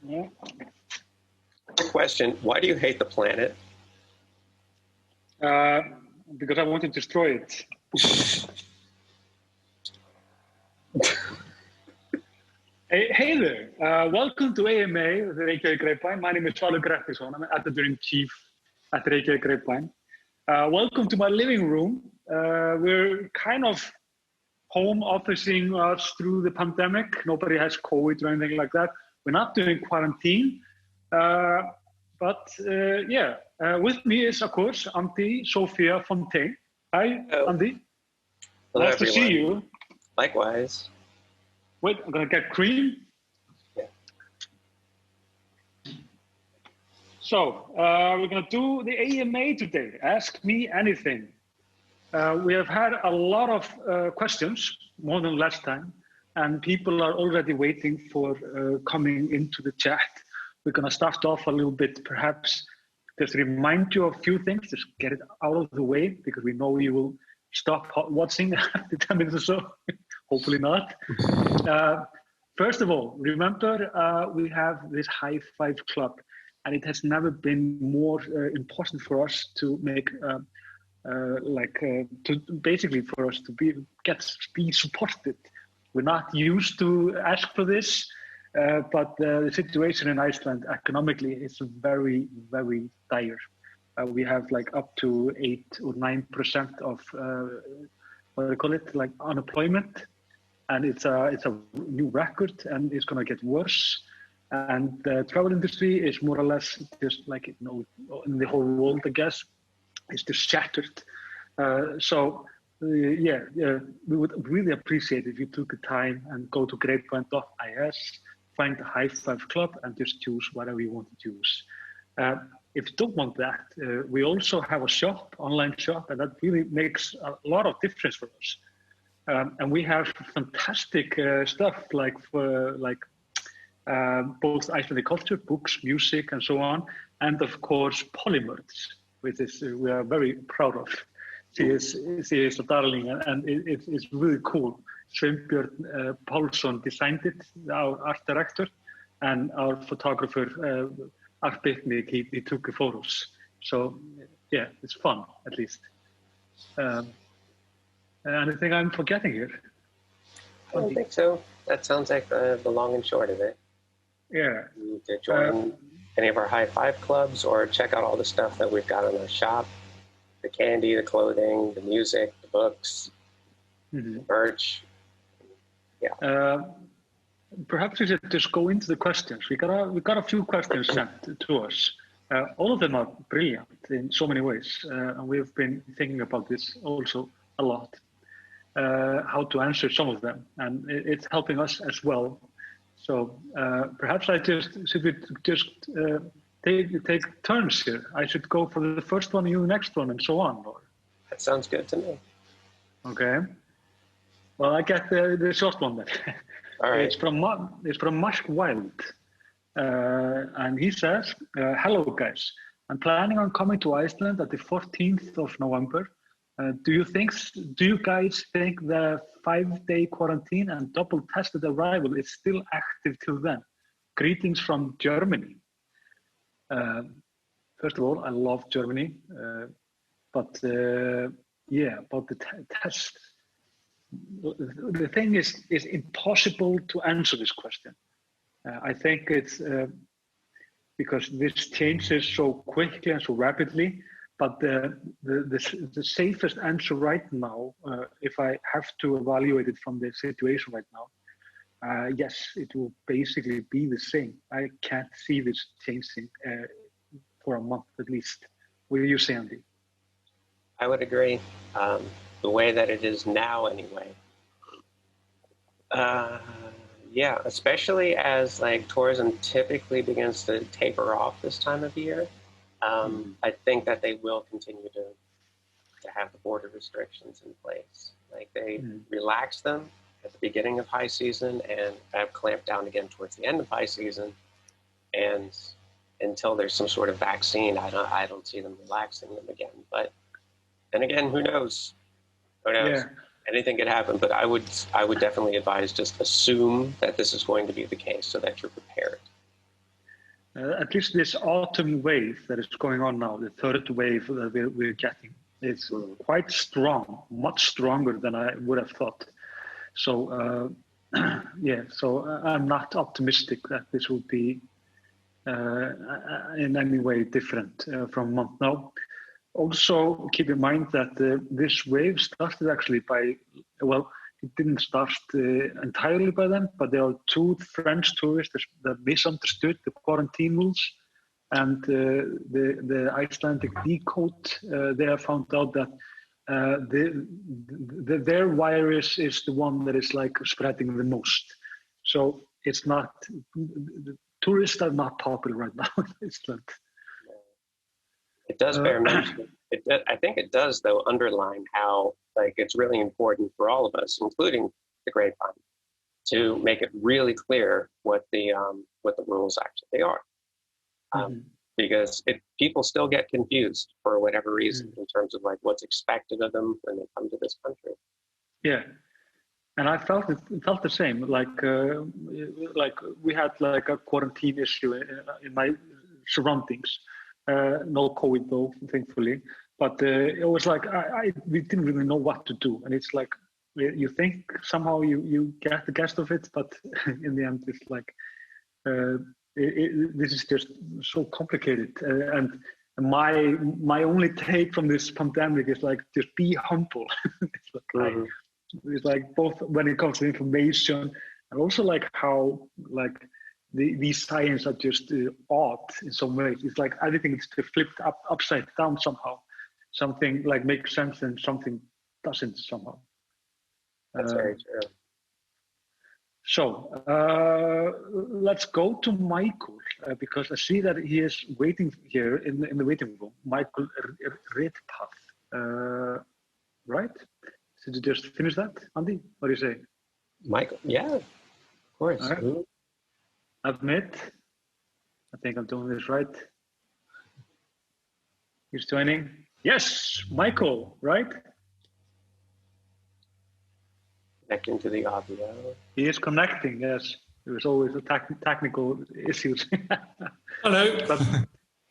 Yeah. Quick question, why do you hate the planet? Because I want to destroy it. Hey there, welcome to AMA, the Reykjavík Grapevine. My name is Charlie Grettisson. I'm editor-in-chief at Reykjavík Grapevine. Welcome to my living room. We're kind of home officing us through the pandemic. Nobody has COVID or anything like that. We're not doing quarantine. With me is, of course, Andy Sophia Fontaine. Hi, Hello. Andy. Hello, Nice to see you. Likewise. Wait, I'm gonna get cream. Yeah. So, we're gonna do the AMA today. Ask me anything. We have had a lot of questions, more than last time, and people are already waiting for coming into the chat. We're gonna start off a little bit, perhaps just remind you of a few things, just get it out of the way, because we know you will stop watching after 10 minutes or so. Hopefully not. First of all, remember we have this high five club, and it has never been more important for us to make basically for us to be supported. We're not used to ask for this, but the situation in Iceland economically is very, very dire. We have like up to 8 or 9% of what do they call it, like unemployment, and it's a new record, and it's going to get worse. And the travel industry is more or less just like in the whole world, I guess, it's just shattered. We would really appreciate if you took the time and go to grapevine.is, find the High Five Club, and just choose whatever you want to choose. If you don't want that, we also have a shop, online shop, and that really makes a lot of difference for us. And we have fantastic stuff like both Icelandic culture, books, music, and so on, and of course Polymerds, which is we are very proud of. She is a darling, and it's really cool. Sveinbjörn Pálsson designed it, our art director, and our photographer Art Bitnik, he took the photos. So yeah, it's fun at least. Anything I'm forgetting here? I don't think so. That sounds like the long and short of it. Yeah. You need to join any of our high five clubs or check out all the stuff that we've got in our shop. The candy, the clothing, the music, the books, the merch. Yeah. Perhaps we should just go into the questions. We got a few questions sent to us. All of them are brilliant in so many ways. And we've been thinking about this also a lot. How to answer some of them, and it's helping us as well. So perhaps should we just take turns here? I should go for the first one, you next one, and so on. Or? That sounds good to me. Okay. Well, I get the short one then. All right. It's from Mark Wild, and he says, "Hello guys, I'm planning on coming to Iceland at the 14th of November. Do you guys think the 5-day quarantine and double tested arrival is still active till then? Greetings from Germany." First of all, I love Germany, but about the test. The thing is impossible to answer this question. I think it's because this changes so quickly and so rapidly. But the safest answer right now, if I have to evaluate it from the situation right now, yes, it will basically be the same. I can't see this changing for a month at least. What do you say, Andy? I would agree. The way that it is now, anyway. Yeah, especially as like tourism typically begins to taper off this time of year. I think that they will continue to have the border restrictions in place. Like they relax them at the beginning of high season and have clamped down again towards the end of high season. And until there's some sort of vaccine, I don't see them relaxing them again. But then again, who knows? Who knows? Yeah. Anything could happen. But I would definitely advise just assume that this is going to be the case so that you're prepared. At least this autumn wave that is going on now, the third wave that we're getting, is quite strong, much stronger than I would have thought. So, yeah, so I'm not optimistic that this will be in any way different from month now. Also, keep in mind that this wave started actually by, well, it didn't start entirely by them, but there are two French tourists that misunderstood the quarantine rules, and the Icelandic decode. They have found out that their virus is the one that is like spreading the most. So it's not, tourists are not popular right now in Iceland. It does bear mention. I think it does, though, underline how like it's really important for all of us, including the Grapevine, to make it really clear what the rules actually are, because people still get confused for whatever reason in terms of like what's expected of them when they come to this country. Yeah, and I felt the same. Like we had like a quarantine issue in my surroundings. No COVID though, thankfully. But it was like we didn't really know what to do, and it's like you think somehow you get the gist of it, but in the end it's like this is just so complicated. And my only take from this pandemic is like just be humble. It's like both when it comes to information and also like how like these science are just odd in some ways. It's like everything is flipped upside down somehow. Something like makes sense and something doesn't somehow. That's very true. So let's go to Michael because I see that he is waiting here in the waiting room. Michael Redpath, right? Did you just finish that, Andy? What do you say? Michael, yeah, of course. Right. Admit. I think I'm doing this right. He's joining. Yes, Michael, right? Connecting to the audio. He is connecting, yes. There was always a technical issues. Hello.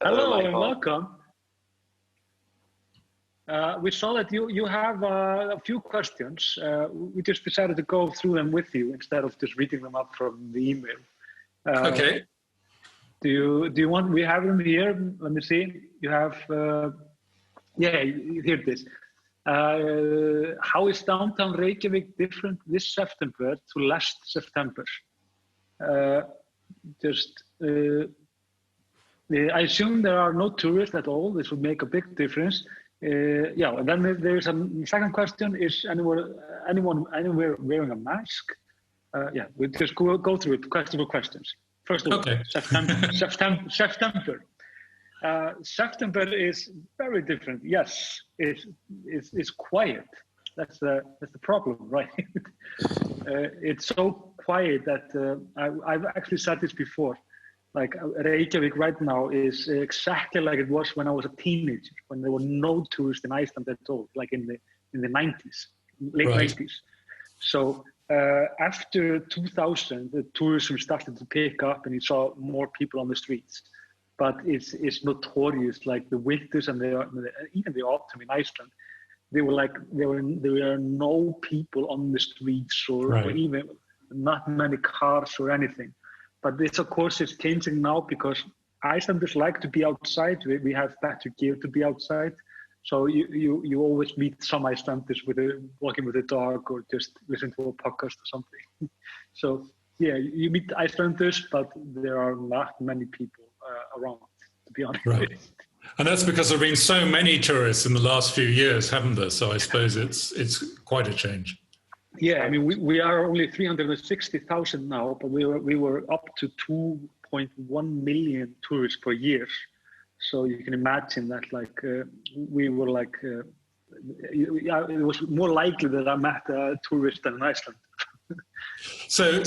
Hello and welcome. We saw that you have a few questions. We just decided to go through them with you instead of just reading them up from the email. Okay. Do you want? We have them here. Let me see. You have. Yeah, here it is. How is downtown Reykjavik different this September to last September? I assume there are no tourists at all. This would make a big difference. Yeah, and then there's a second question: is anyone anywhere wearing a mask? Yeah, we just go through it question for questions. First of all, okay. September. September is very different. Yes, it's quiet. That's the problem, right? It's so quiet that I've actually said this before. Like Reykjavik right now is exactly like it was when I was a teenager, when there were no tourists in Iceland at all, like in the 90s, late 90s. So after 2000, the tourism started to pick up, and you saw more people on the streets. But it's notorious, like the winters and even the autumn in Iceland, there were no people on the streets or even not many cars or anything. But this, of course, is changing now because Icelanders like to be outside. We have better gear to be outside. So you always meet some Icelanders walking with a dog or just listening to a podcast or something. So yeah, you meet Icelanders, but there are not many people around, to be honest. Right. And that's because there have been so many tourists in the last few years, haven't there? So I suppose it's quite a change. Yeah, I mean, we are only 360,000 now, but we were up to 2.1 million tourists per year. So you can imagine that, like, we were like, it was more likely that I met a tourist than in Iceland. So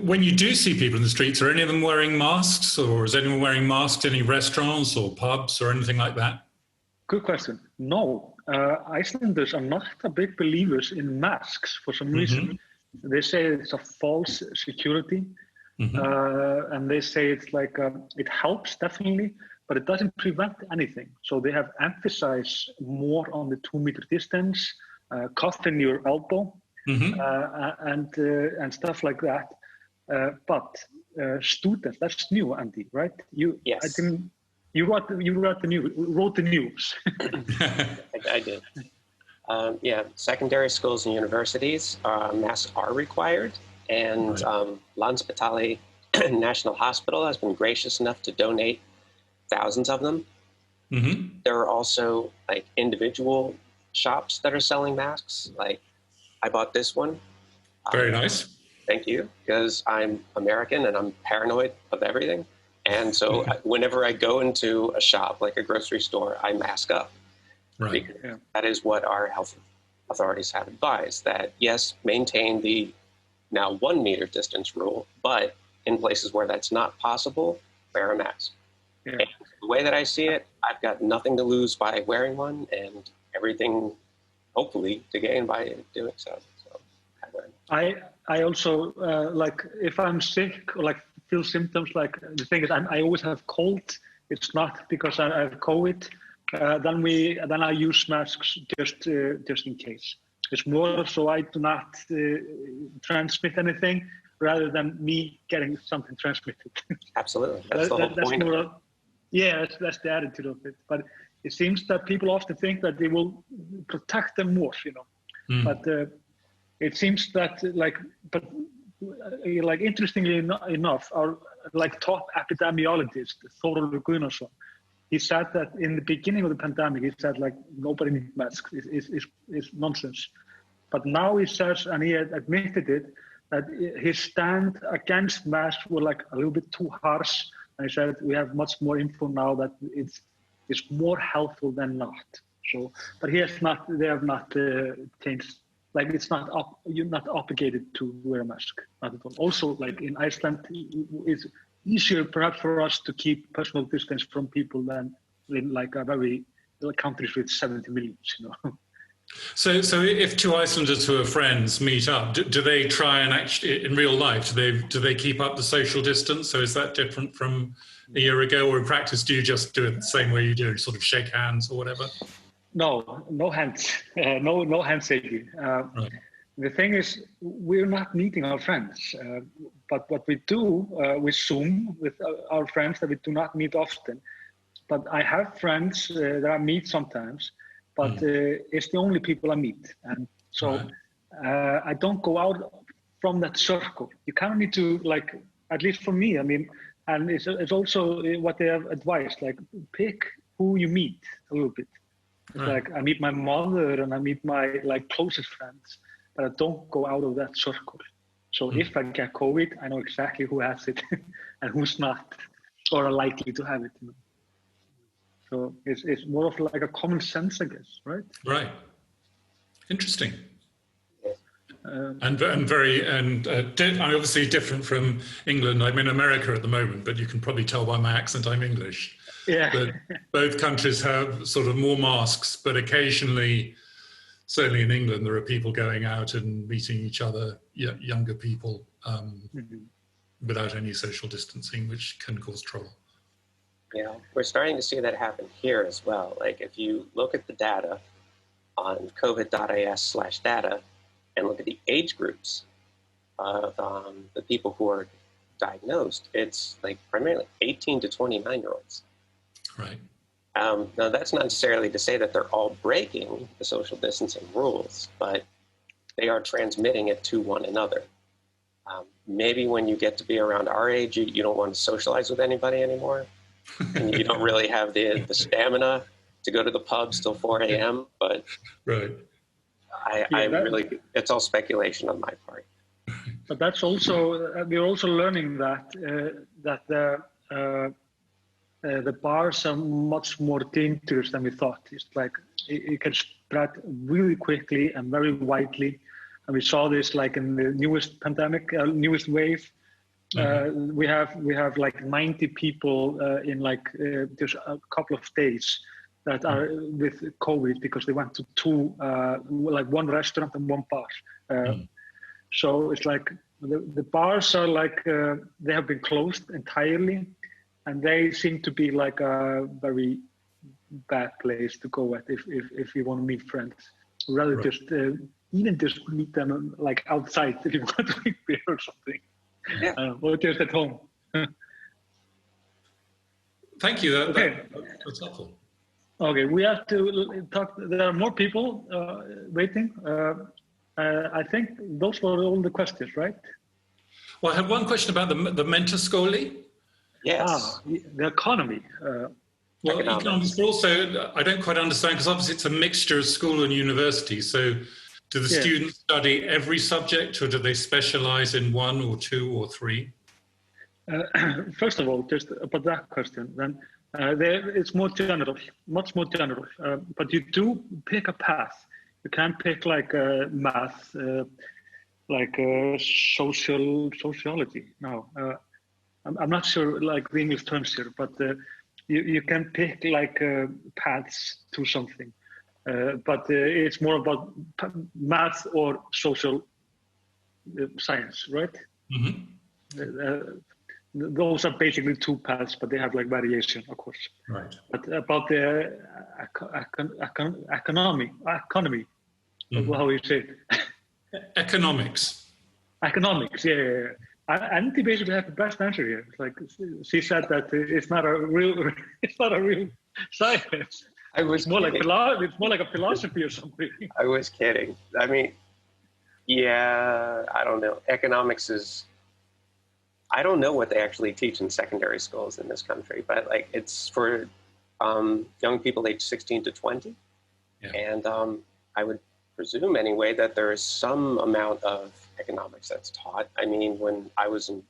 when you do see people in the streets, are any of them wearing masks, or is anyone wearing masks in any restaurants or pubs or anything like that? Good question. No, Icelanders are not a big believers in masks for some reason. They say it's a false security. and they say it's like it helps definitely, but it doesn't prevent anything. So they have emphasized more on the 2 meter distance, cough in your elbow, and stuff like that. But students, that's new, Andy, right? Yes. You wrote the news. I did. Yeah, secondary schools and universities, masks are required, and Landspitale National Hospital has been gracious enough to donate thousands of them. There are also like individual shops that are selling masks. Like I bought this one. Very nice. Thank you, because I'm American and I'm paranoid of everything. And so whenever I go into a shop, like a grocery store, I mask up. Right. Yeah. That is what our health authorities have advised, that yes, maintain the now 1 meter distance rule, but in places where that's not possible, wear a mask. Yeah. And the way that I see it, I've got nothing to lose by wearing one and everything, hopefully, to gain by doing so. I also, like, if I'm sick or like feel symptoms, like the thing is I always have cold. It's not because I have COVID. Then I use masks just in case. It's more so I do not transmit anything rather than me getting something transmitted. Absolutely, that's the whole point. That's the attitude of it. But it seems that people often think that they will protect them more, you know. But it seems that like interestingly enough, our like top epidemiologist Þórólfur Guðnason, he said that in the beginning of the pandemic, he said like nobody needs masks. It's nonsense. But now he says, and he had admitted it, that his stand against masks were like a little bit too harsh. And he said we have much more info now that it's more helpful than not. So, but they have not changed. Like you're not obligated to wear a mask. Not at all. Also, like in Iceland, it's easier perhaps for us to keep personal distance from people than in like countries with 70 million, you know. So if two Icelanders who are friends meet up, do they try and actually, in real life, do they keep up the social distance? So is that different from a year ago, or in practice, do you just do it the same way you do, sort of shake hands or whatever? No hands, no handshaking. Right. The thing is, we're not meeting our friends, but what we do, we Zoom with our friends that we do not meet often. But I have friends that I meet sometimes, but it's the only people I meet. And so I don't go out from that circle. You kind of need to, like, at least for me, I mean, and it's also what they have advised, like pick who you meet a little bit. It's like I meet my mother and I meet my like closest friends, but I don't go out of that circle. So if I get COVID, I know exactly who has it and who's not, or are likely to have it. You know? So it's more of like a common sense, I guess, right? Right. Interesting. And obviously different from England. I'm in America at the moment, but you can probably tell by my accent I'm English. Yeah. But both countries have sort of more masks, but occasionally, certainly in England, there are people going out and meeting each other, younger people, without any social distancing, which can cause trouble. Yeah, we're starting to see that happen here as well. Like if you look at the data on covid.is/data and look at the age groups of the people who are diagnosed, it's like primarily 18 to 29-year-olds. Right. Now, that's not necessarily to say that they're all breaking the social distancing rules, but they are transmitting it to one another. Maybe when you get to be around our age, you don't want to socialize with anybody anymore. And you don't really have the stamina to go to the pubs till 4 a.m. But right. I really, it's all speculation on my part. But that's also, we're also learning that the bars are much more dangerous than we thought. It's like it can spread really quickly and very widely. And we saw this like in the newest pandemic, newest wave. We have like 90 people in like just a couple of days that are with COVID because they went to two, like one restaurant and one bar. So it's like The bars are like, they have been closed entirely, and they seem to be like a very bad place to go at if you want to meet friends. Rather Right. just, even just meet them like outside if you want to drink beer or something. Yeah. Or just at home. Thank you. Okay. That's helpful. Okay, we have to talk. There are more people waiting. I think those were all the questions, right? Well, I have one question about the mentorskóli. Yes. The economy. Well, Economics. economics, but also I don't quite understand because obviously it's a mixture of school and university. So do the students study every subject or do they specialize in one or two or three? First of all, just about that question, then it's more general, much more general. But you do pick a path. You can't pick like math, like sociology. No, I'm not sure like the English terms here, but you can pick like paths to something. But it's more about math or social science, right? Mm-hmm. Those are basically two paths, but they have like variation, of course. Right. But about the economy, Mm-hmm. how you say it? Economics. Economics, yeah. Andy basically had the best answer here. It's like she said that it's not a real science. I was It's more kidding. like a philosophy or something. I was kidding. I mean, yeah, I don't know. Economics is, I don't know what they actually teach in secondary schools in this country, but like it's for young people aged 16 to 20. Yeah. And I would presume anyway that there is some amount of economics that's taught. I mean, when I was in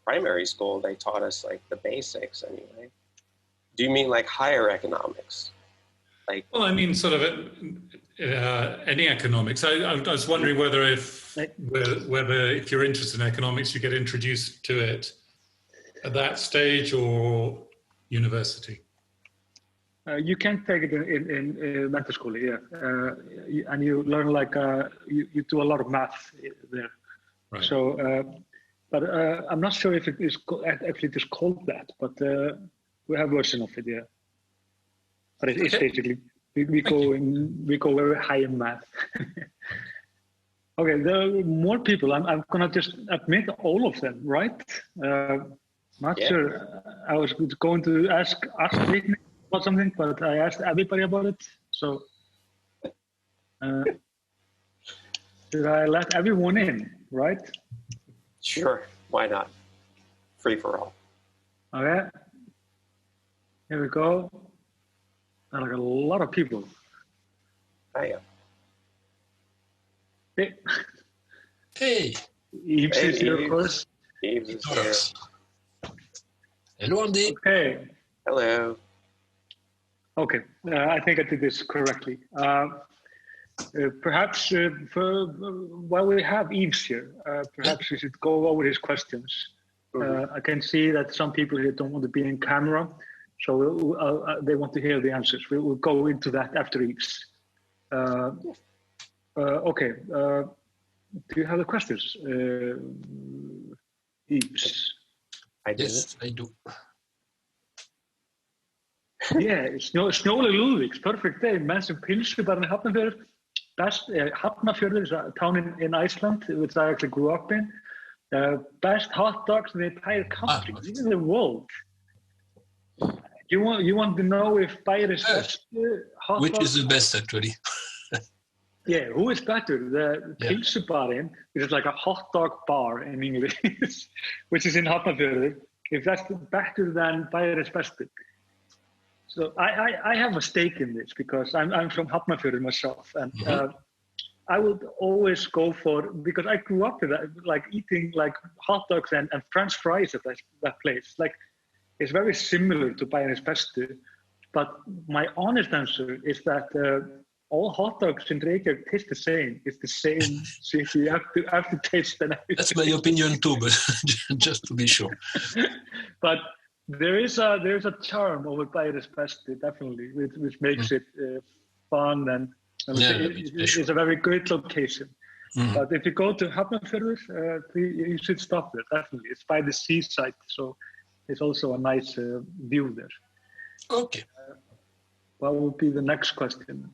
primary school, they taught us like the basics anyway. Do you mean like higher economics? Like, Well, I mean, sort of any economics. I was wondering whether if you're interested in economics, you get introduced to it at that stage or university. You can take it in mental school, yeah, and you learn like you do a lot of math there. Right. So, but I'm not sure if it is actually just called that, but we have a version of it, yeah. But it's basically we go very high in math. Okay, there are more people. I'm gonna just admit all of them, right? Not sure. I was going to ask Whitney about something, but I asked everybody about it. So did I let everyone in, right? sure, why not? Free for all. Okay. Here we go. Like a lot of people. Oh, yeah. Hey. Hey, Yves is here, of Yves. course. Yves is here. Doris. Hello, Andy. Okay. Hello. Okay. I think I did this correctly. Perhaps while we have Yves here, perhaps we should go over his questions. I can see that some people here don't want to be in camera, so they want to hear the answers. We'll go into that after Yves. Okay. Do you have the questions, Yves? I did. Yes, I do. Yeah, Snjóli Lúðvíks, perfect day. Menn sem pilsu bara in Hafnarfjörður. Hafnarfjörður is a town in Iceland, which I actually grew up in. Best hot dogs in the entire country, even in the world. You want to know if Bæjar is best hot Which dog? is the best, actually? Yeah, who is better? The Pilsubarinn, which is like a hot dog bar in English, which is in Hafnarfjörður. If that's better than Bæjar is best. So I have a stake in this because I'm from Hafnarfjörður myself, and I would always go for, because I grew up with that, like eating like hot dogs and French fries at that place. Like it's very similar to Bæjar's Bestu, but my honest answer is that all hot dogs in Reykjavík taste the same. It's the same shit. You have to taste them. That's my opinion too, but just to be sure. But there is a charm over Bæjar's Bestu, definitely, which makes it fun and it's a very good location. But if you go to Hafnarfjörður, you should stop there, definitely. It's by the seaside, so it's also a nice view there. Okay. What would be the next question?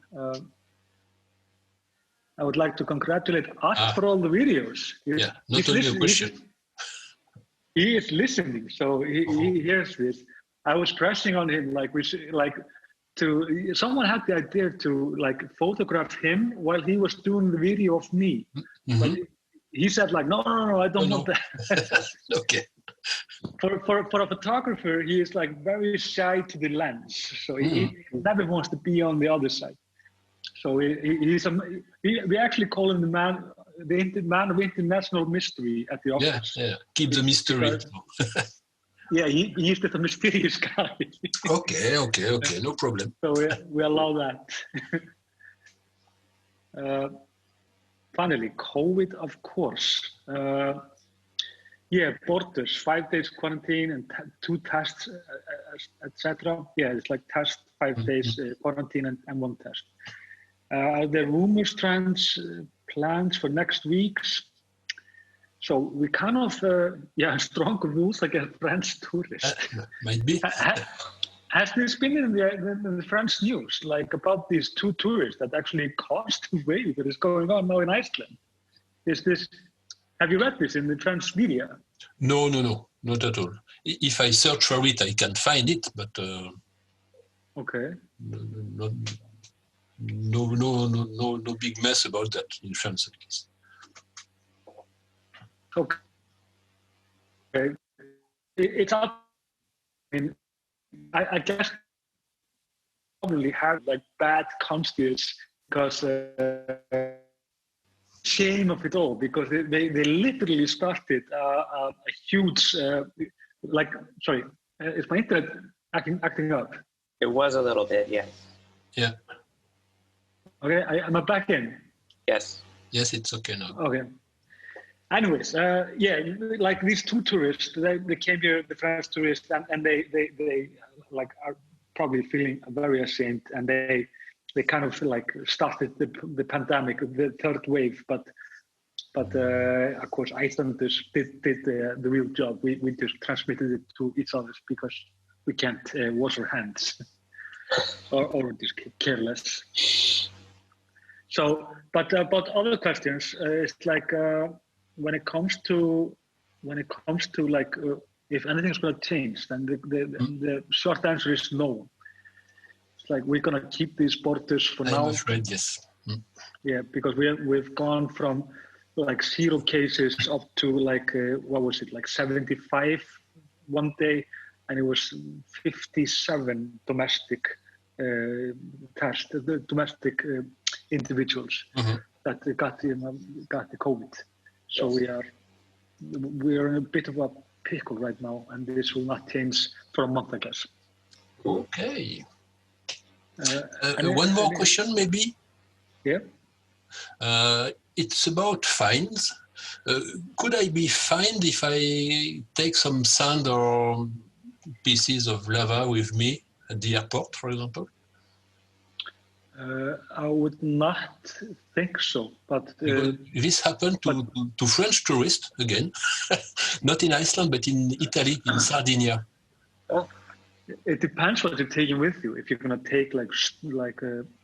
I would like to congratulate us for all the videos. Not only a question. He is listening, so he hears this. I was pressing on him, someone had the idea to photograph him while he was doing the video of me. But he said no, I don't want that. Okay. For a photographer, he is very shy to the lens, so he never wants to be on the other side. So we actually call him the man of international mystery at the office. Yeah. Keep the mystery. Yeah, he's just a mysterious guy. Okay, no problem. So we allow that. Finally, COVID, of course. Borders, 5 days quarantine and 2 tests, etc. Yeah, it's test, 5 days quarantine and 1 test. Are there rumors, trends, plans for next weeks? So we kind of, strong rules against French tourists. Might be. Has this been in the French news, about these 2 tourists that actually caused the wave that is going on now in Iceland? Have you read this in the French media? No, not at all. If I search for it, I can find it, but okay. No big mess about that in France, at least. Okay. It's up. I guess probably have bad conscience because shame of it all, because they literally started a huge sorry, is my internet acting up? It was a little bit, yes. Yeah. Okay, am I back in? Yes. Yes, it's okay now. Okay. Anyways, these 2 tourists, they came here, the French tourists, and they are probably feeling very ashamed, and they kind of started the pandemic, the 3rd wave, but of course Icelanders did the real job. We just transmitted it to each other because we can't wash our hands or just careless. So, but about other questions, it's when it comes to if anything's going to change, then the short answer is no. It's we're going to keep these borders for now. I'm afraid, yes. Yeah, because we've gone from 0 cases up to what was it, 75 one day, and it was 57 domestic domestic individuals that got the COVID. So we are in a bit of a pickle right now, and this will not change for a month, I guess. Okay. One more question, maybe? Yeah. It's about fines. Could I be fined if I take some sand or pieces of lava with me at the airport, for example? I would not think so, but this happened to French tourists again, not in Iceland, but in Italy, in Sardinia. It depends what you're taking with you. If you're gonna take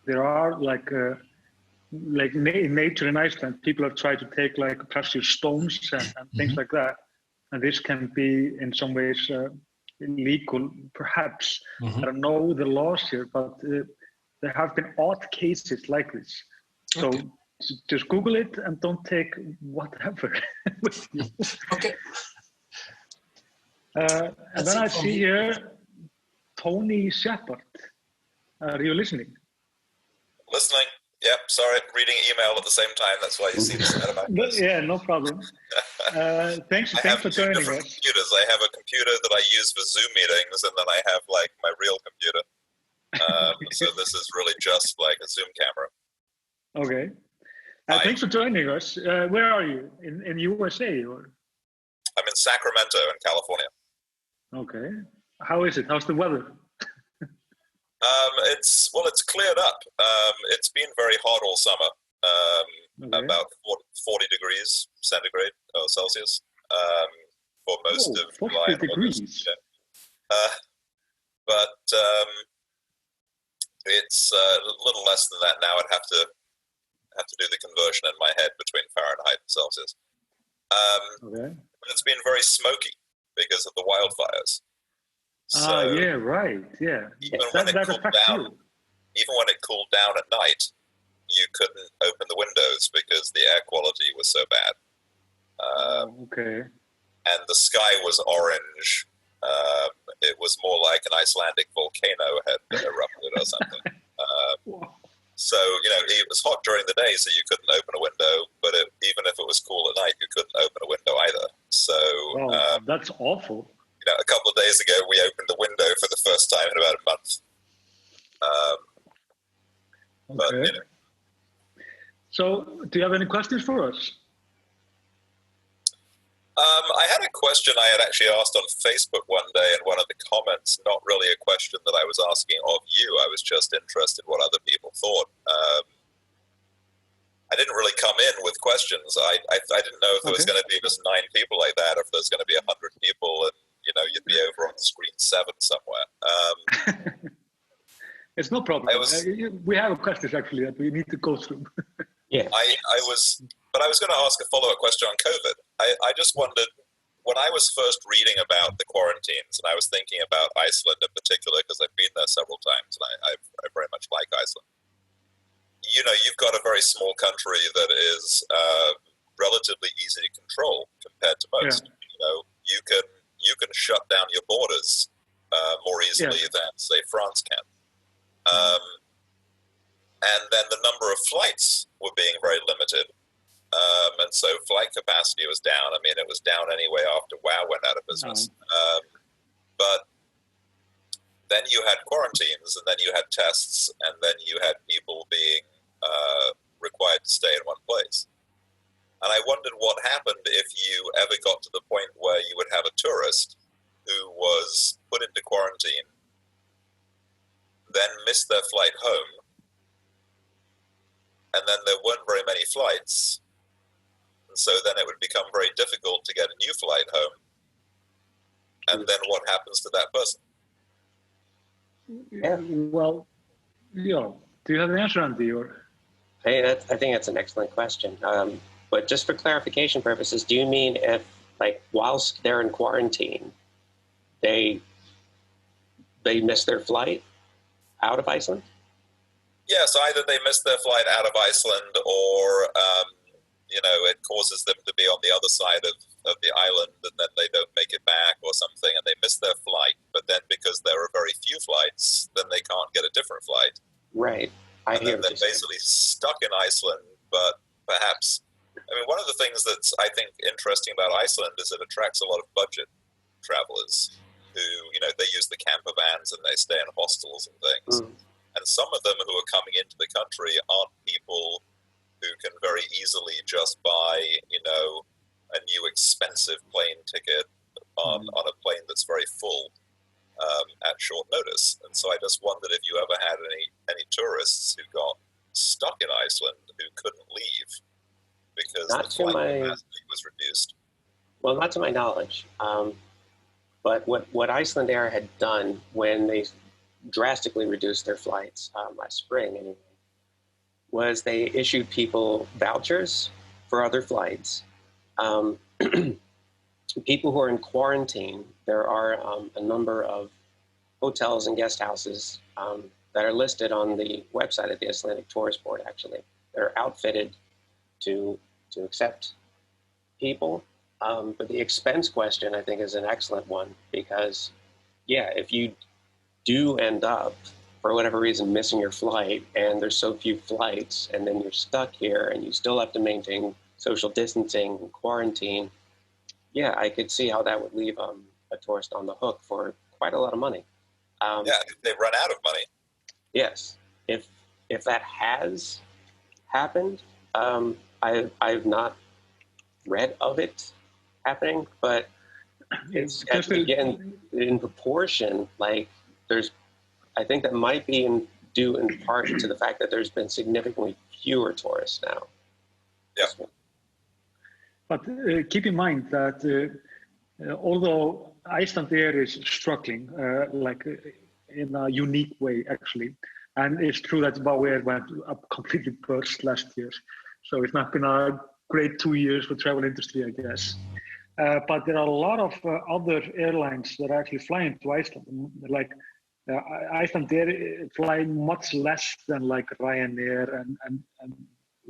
there are in nature in Iceland, people have tried to take precious stones and things like that, and this can be in some ways illegal, perhaps. I don't know the laws here, but there have been odd cases like this. So just Google it and don't take whatever with you. Okay. And then I see here Tony Shepard. Are you listening? Listening. Yep. Sorry, reading email at the same time. That's why you see this out of my face. Yeah, no problem. Thanks for joining us. Computers. I have a computer that I use for Zoom meetings, and then I have my real computer. So this is really just like a Zoom camera. Okay. Thanks for joining us. Where are you? In USA or? I'm in Sacramento in California. Okay. How is it? How's the weather? It's cleared up. It's been very hot all summer. about 40 degrees centigrade or Celsius for most of 40 July and degrees. August. But it's a little less than that now. I'd have to do the conversion in my head between Fahrenheit and Celsius. But it's been very smoky because of the wildfires. So yeah, right. Yeah. Even when it cooled down at night, you couldn't open the windows because the air quality was so bad. And the sky was orange. It was more like an Icelandic volcano had erupted or something. So, it was hot during the day, so you couldn't open a window, but even if it was cool at night, you couldn't open a window either. So that's awful. A couple of days ago, we opened the window for the first time in about a month. But, So, do you have any questions for us? I had a question I had actually asked on Facebook one day in one of the comments, not really a question that I was asking of you. I was just interested what other people thought. I didn't really come in with questions. I didn't know if there was going to be just 9 people like that, or if there's going to be 100 people and, you'd be over on screen 7 somewhere. It's no problem. We have questions actually that we need to go through. Yeah. But I was going to ask a follow-up question on COVID. I just wondered, when I was first reading about the quarantines, and I was thinking about Iceland in particular, because I've been there several times, and I very much like Iceland. You've got a very small country that is relatively easy to control compared to most. Yeah. You can shut down your borders more easily than, say, France can. And then the number of flights were being very limited. And so flight capacity was down. I mean, it was down anyway after WoW went out of business. But then you had quarantines, and then you had tests, and then you had people being required to stay in one place. And I wondered what happened if you ever got to the point where you would have a tourist who was put into quarantine, then missed their flight home, and then there weren't very many flights. And so then it would become very difficult to get a new flight home. And then what happens to that person? Yeah. Well, do you have an answer, Andy? I think that's an excellent question. But just for clarification purposes, do you mean if, whilst they're in quarantine, they miss their flight out of Iceland? Yes, either they miss their flight out of Iceland, or it causes them to be on the other side of the island, and then they don't make it back or something, and they miss their flight. But then because there are very few flights, then they can't get a different flight. Right. And then they're basically stuck in Iceland. But perhaps, one of the things that's, I think, interesting about Iceland is it attracts a lot of budget travelers who, they use the camper vans and they stay in hostels and things. And some of them who are coming into the country aren't people who can very easily just buy, a new expensive plane ticket on a plane that's very full at short notice. And so I just wondered if you ever had any tourists who got stuck in Iceland who couldn't leave because the flight capacity was reduced. Well, not to my knowledge. But what Iceland Air had done when they drastically reduced their flights last spring anyway, was they issued people vouchers for other flights. People who are in quarantine, there are a number of hotels and guest houses that are listed on the website of the Icelandic Tourist Board, actually. They're outfitted to accept people. But the expense question, I think, is an excellent one because, if you do end up, for whatever reason, missing your flight and there's so few flights and then you're stuck here and you still have to maintain social distancing and quarantine, I could see how that would leave a tourist on the hook for quite a lot of money. They run out of money. Yes. If that has happened, I've not read of it happening, but it's again in proportion. I think that might be due in part to the fact that there's been significantly fewer tourists now. Yeah. But keep in mind that although Icelandair is struggling, in a unique way, actually, and it's true that WOW Air went up completely burst last year, so it's not been a great 2 years for travel industry, I guess. But there are a lot of other airlines that are actually flying to Iceland, like Icelandair fly much less than like Ryanair and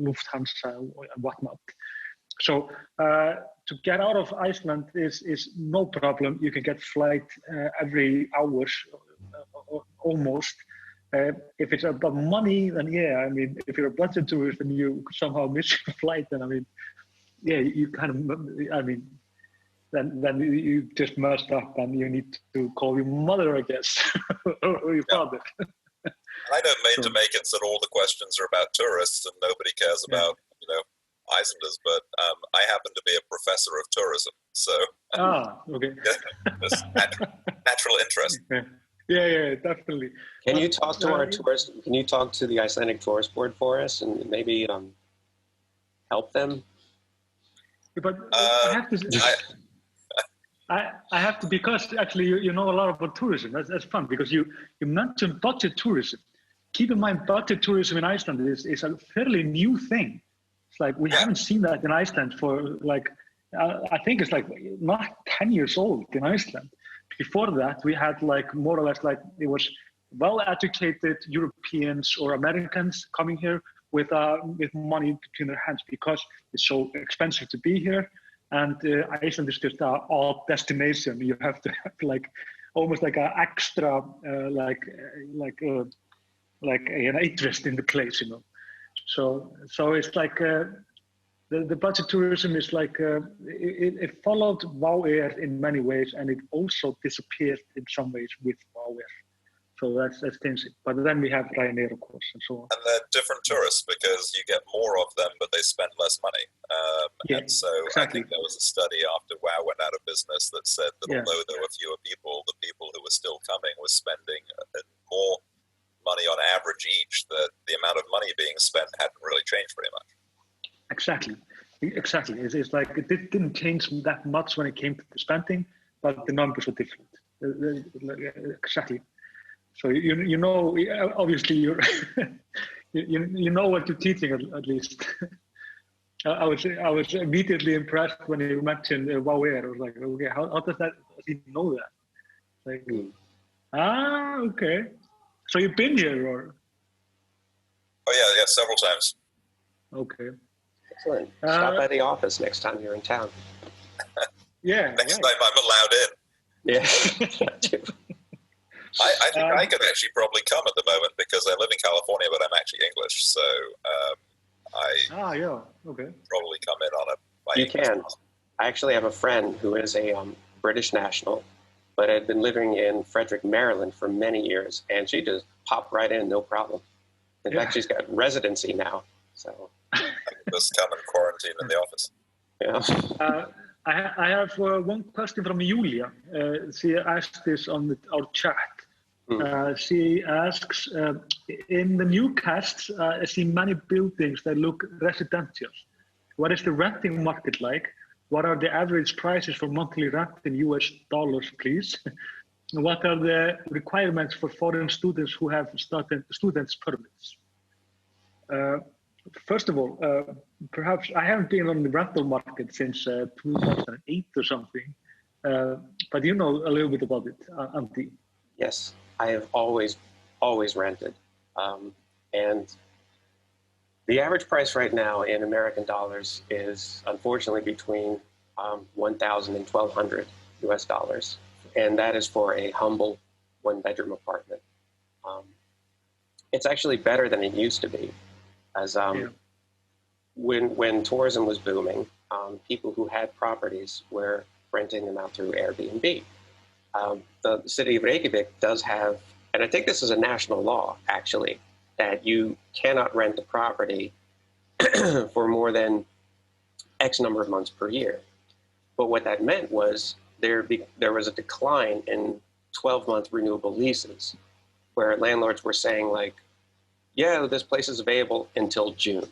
Lufthansa and whatnot. So to get out of Iceland is no problem. You can get flight every hour, almost. If it's about money, then yeah, I mean, if you're a budget tourist and you somehow miss your flight, then I mean, yeah, you kind of, I mean, then you just messed up and you need to call your mother, I guess, or your father. I don't mean to make it so that all the questions are about tourists and nobody cares about, Icelanders, but I happen to be a professor of tourism, so okay. Just natural interest. Yeah, definitely. Can you talk to our tourists? Can you talk to the Icelandic Tourist Board for us and maybe help them? But I have to. I have to, because actually you know a lot about tourism. That's fun, because you mentioned budget tourism. Keep in mind, budget tourism in Iceland is a fairly new thing. It's like we haven't seen that in Iceland for like, I think it's like not 10 years old in Iceland. Before that, we had like more or less like it was well-educated Europeans or Americans coming here with money between their hands, because it's so expensive to be here. And Iceland is just an odd destination. You have to have like almost like an extra like an interest in the place, So it's like the budget tourism is like it followed WOW Air in many ways, and it also disappeared in some ways with WOW Air. So that's changing. But then we have Ryanair, of course, and so on. And they're different tourists because you get more of them, but they spend less money. And so exactly. I think there was a study after WOW went out of business that said that although there were fewer people, the people who were still coming were spending more money on average each. That the amount of money being spent hadn't really changed very much. Exactly. It's like it didn't change that much when it came to the spending, but the numbers were different. Exactly. So you know, obviously you're you know what you're teaching at least. I was immediately impressed when you mentioned WOW Air. I was like, okay, how does he know that? Like, okay. So you've been here, or? Oh yeah, several times. Okay. Excellent. Stop by the office next time you're in town. Next time I'm allowed in. Yeah. I think I could actually probably come at the moment because I live in California, but I'm actually English, so probably come in on a. You can. I actually have a friend who is a British national, but had been living in Frederick, Maryland for many years, and she just popped right in, no problem. In fact, she's got residency now, so. Just come and quarantine in the office. Yeah. I have one question from Julia. She asked this on our chat. She asks, in the new casts, I see many buildings that look residential. What is the renting market like? What are the average prices for monthly rent in US dollars, please? What are the requirements for foreign students who have students' permits? First of all, perhaps I haven't been on the rental market since 2008 or something, but you know a little bit about it, Antti. Yes, I have always rented. And the average price right now in American dollars is unfortunately between $1,000 and $1,200 US dollars. And that is for a humble one-bedroom apartment. It's actually better than it used to be. As when tourism was booming, people who had properties were renting them out through Airbnb. The city of Reykjavik does have, and I think this is a national law actually, that you cannot rent the property for more than X number of months per year. But what that meant was there was a decline in 12-month renewable leases, where landlords were saying like, yeah, this place is available until June.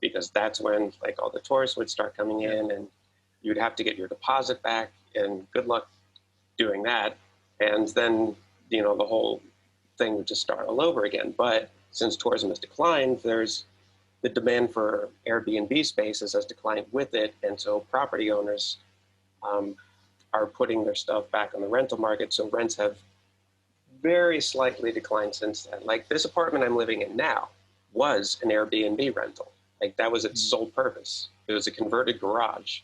because that's when like all the tourists would start coming in, and you'd have to get your deposit back, and good luck doing that. And then, you know, the whole thing would just start all over again. But since tourism has declined, there's the demand for Airbnb spaces has declined with it. And so property owners are putting their stuff back on the rental market. So rents have very slightly declined since then. Like this apartment I'm living in now was an Airbnb rental. Like that was its sole purpose. It was a converted garage,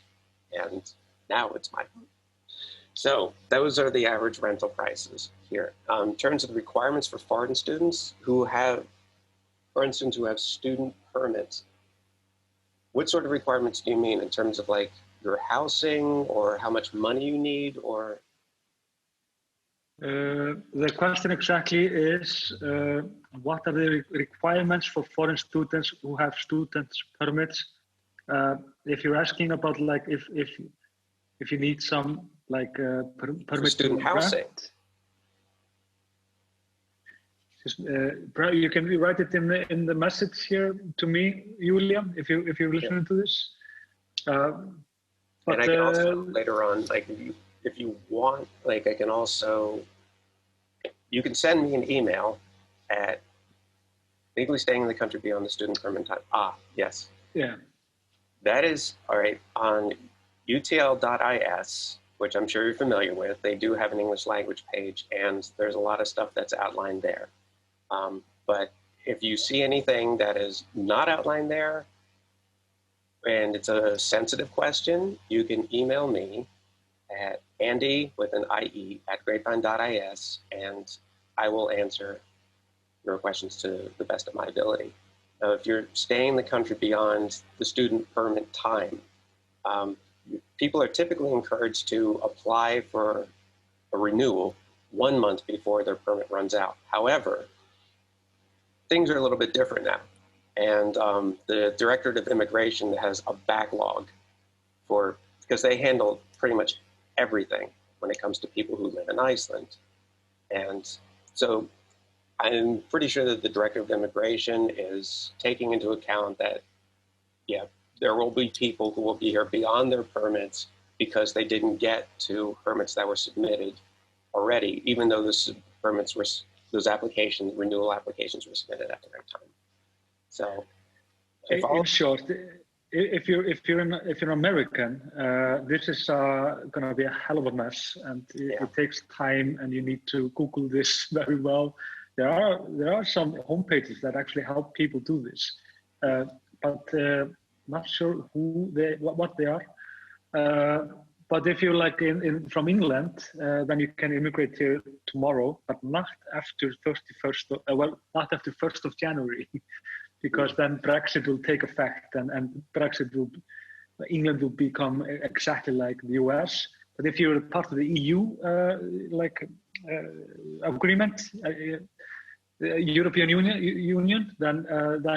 and now it's my home. So those are the average rental prices here. In terms of the requirements for foreign students who have, for instance, who have student permits, what sort of requirements do you mean in terms of like your housing or how much money you need, or? The question exactly is, what are the requirements for foreign students who have student permits? If you're asking about like if you need some like permit for student housing. You can write it in the message here to me, Julia, if you're listening to this. And I can also later on, like if you want, like I can also, you can send me an email at legally staying in the country beyond the student permit time. Ah, yes. Yeah. That is, all right, on utl.is, which I'm sure you're familiar with. They do have an English language page, and there's a lot of stuff that's outlined there. But if you see anything that is not outlined there, and it's a sensitive question, you can email me at Andy with an IE at grapevine.is, and I will answer your questions to the best of my ability. Now, if you're staying in the country beyond the student permit time, people are typically encouraged to apply for a renewal 1 month before their permit runs out. However, things are a little bit different now. And the Directorate of Immigration has a backlog because they handle pretty much everything when it comes to people who live in Iceland. And so I'm pretty sure that the Director of Immigration is taking into account that, yeah, there will be people who will be here beyond their permits because they didn't get to permits that were submitted already, even though those renewal applications were submitted at the right time. So, in short, if you're an American, this is going to be a hell of a mess, and it takes time, and you need to Google this very well. There are some homepages that actually help people do this, but not sure what they are. But if you're like from England, then you can immigrate here tomorrow, but not after 1st of January, because then Brexit will take effect, and England will become exactly like the US. But if you're part of the EU agreement, European Union, then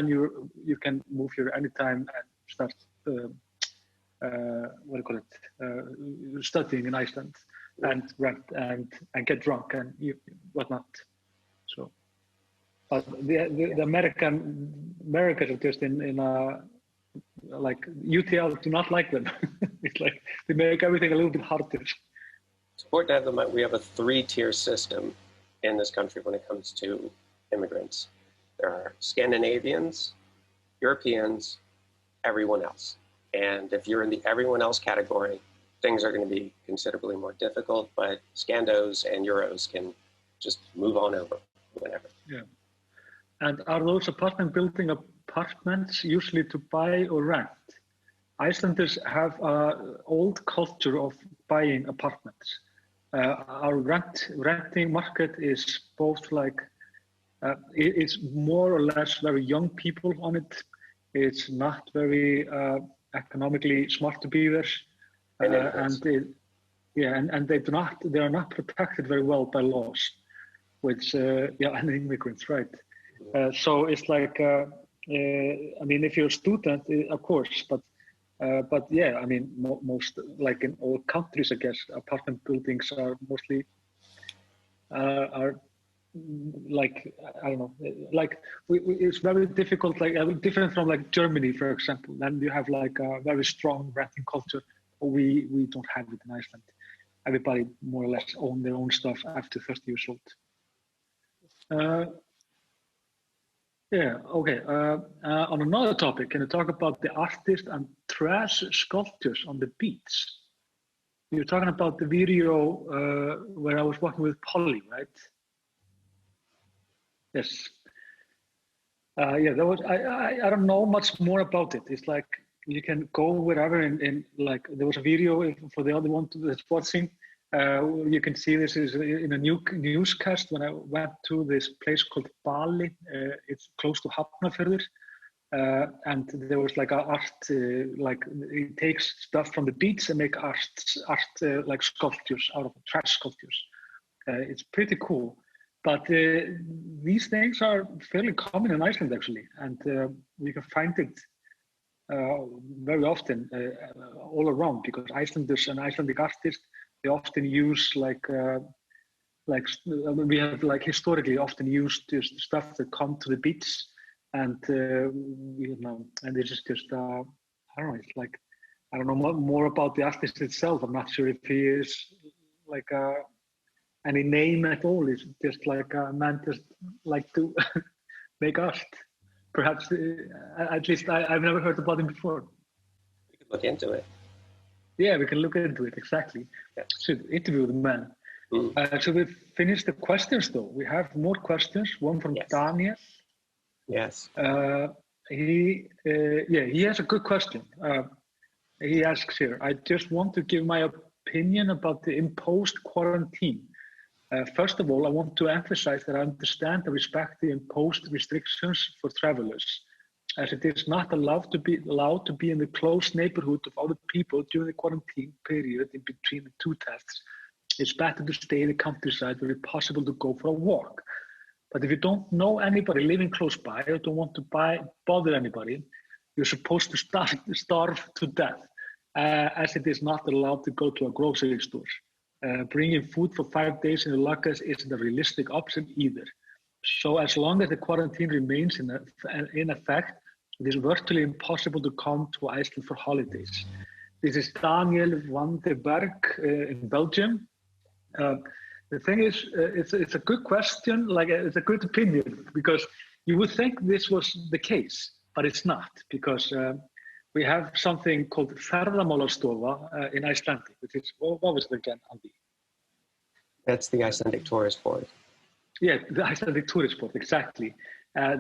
you can move here anytime and start studying in Iceland and rent and get drunk and whatnot. So, but the Americans are just in like UTL do not like them. It's like they make everything a little bit harder. It's important to have them. We have a 3-tier system in this country when it comes to immigrants. There are Scandinavians, Europeans, everyone else. And if you're in the everyone else category, things are going to be considerably more difficult, but Scandos and Euros can just move on over whenever. Yeah. And are those apartment building apartments usually to buy or rent? Icelanders have an old culture of buying apartments. Our renting market is both like, it's more or less very young people on it. It's not very economically smart to be there, and they are not protected very well by laws, which and immigrants, right? So it's like, I mean, if you're a student, of course, but yeah, I mean, most like in all countries, I guess, apartment buildings are mostly like, I don't know, like it's very difficult, like different from like Germany, for example. Then you have like a very strong renting culture. We don't have it in Iceland. Everybody more or less own their own stuff after 30 years old. Yeah, okay. On another topic, can you talk about the artist and trash sculptures on the beach? You're talking about the video where I was working with Polly, right? Yes. Yeah, there was. I don't know much more about it. It's like you can go wherever, and like there was a video for the other one that's watching. You can see this is in a newscast when I went to this place called Bali. It's close to Hafnarfjörður, and there was like a art, like it takes stuff from the beach and make art like sculptures out of trash sculptures. It's pretty cool. But these things are fairly common in Iceland, actually, and you can find it very often all around, because Icelanders and Icelandic artists, they often use like we have like historically often used stuff that come to the beach, and you know, and this is just I don't know. It's like I don't know more about the artist itself. I'm not sure if he is like any name at all. It's just like a man just like to make art. Perhaps, at least I've never heard about him before. We could look into it. Yeah, we can look into it, exactly. Yeah. Should interview the man. So we've finished the questions though. We have more questions, one from Daniel. Yes. He has a good question. He asks here, I just want to give my opinion about the imposed quarantine. First of all, I want to emphasize that I understand and respect the imposed restrictions for travelers, as it is not allowed to be in the close neighborhood of other people during the quarantine period in between the two tests. It's better to stay in the countryside where it's possible to go for a walk. But if you don't know anybody living close by or don't want to bother anybody, you're supposed to starve to death, as it is not allowed to go to a grocery store. Bringing food for 5 days in the luggage isn't a realistic option either. So as long as the quarantine remains in effect, it is virtually impossible to come to Iceland for holidays. This is Daniel van den Berg in Belgium. The thing is, it's a good question, like it's a good opinion, because you would think this was the case, but it's not, because we have something called Ferðamálastofa in Icelandic, which is, what was it again, Andy? That's the Icelandic Tourist Board. Yeah, the Icelandic Tourist Board, exactly.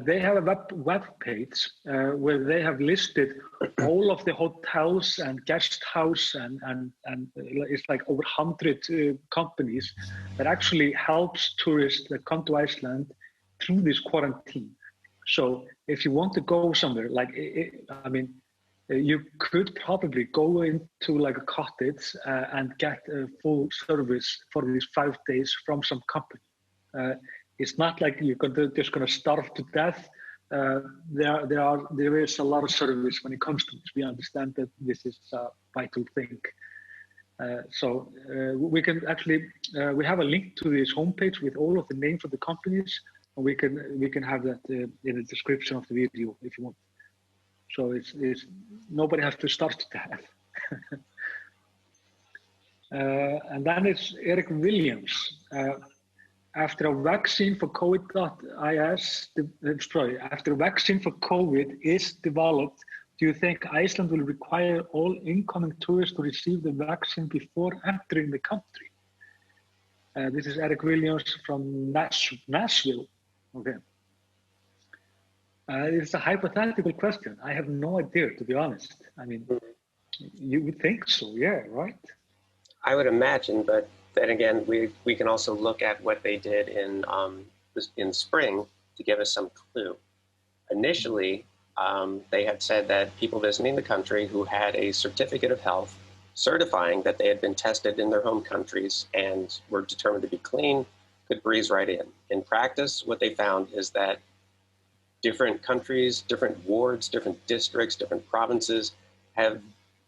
They have a web page where they have listed all of the hotels and guest house and it's like over 100 companies that actually helps tourists that come to Iceland through this quarantine. So if you want to go somewhere, like, I mean, you could probably go into like a cottage and get a full service for these 5 days from some company. It's not like you're just going to starve to death. There is a lot of service when it comes to this. We understand that this is a vital thing. So we can actually we have a link to this homepage with all of the names of the companies, and we can have that in the description of the video if you want. So it's nobody has to starve to death. And then it's Eric Williams. After a vaccine for after a vaccine for COVID is developed, do you think Iceland will require all incoming tourists to receive the vaccine before entering the country? This is Eric Williams from Nashville. Okay. It's a hypothetical question. I have no idea, to be honest. I mean, you would think so, yeah, right? I would imagine, but then again, we can also look at what they did in spring to give us some clue. Initially, they had said that people visiting the country who had a certificate of health certifying that they had been tested in their home countries and were determined to be clean could breeze right in. In practice, what they found is that different countries, different wards, different districts, different provinces have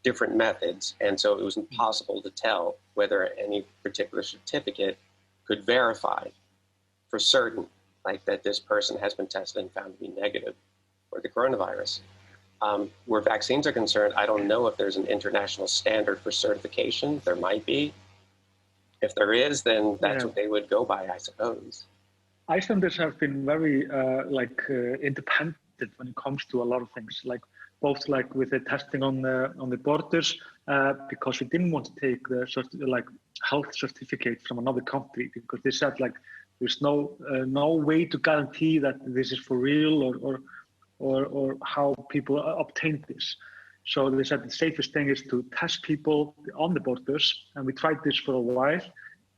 different methods, and so it was impossible to tell whether any particular certificate could verify for certain, like that this person has been tested and found to be negative for the coronavirus. Where vaccines are concerned, I don't know if there's an international standard for certification. There might be. If there is, then that's what they would go by, I suppose. Icelanders have been very independent when it comes to a lot of things, like both like with the testing on the borders, because we didn't want to take the health certificate from another country, because they said like there's no way to guarantee that this is for real or how people obtain this. So they said the safest thing is to test people on the borders, and we tried this for a while.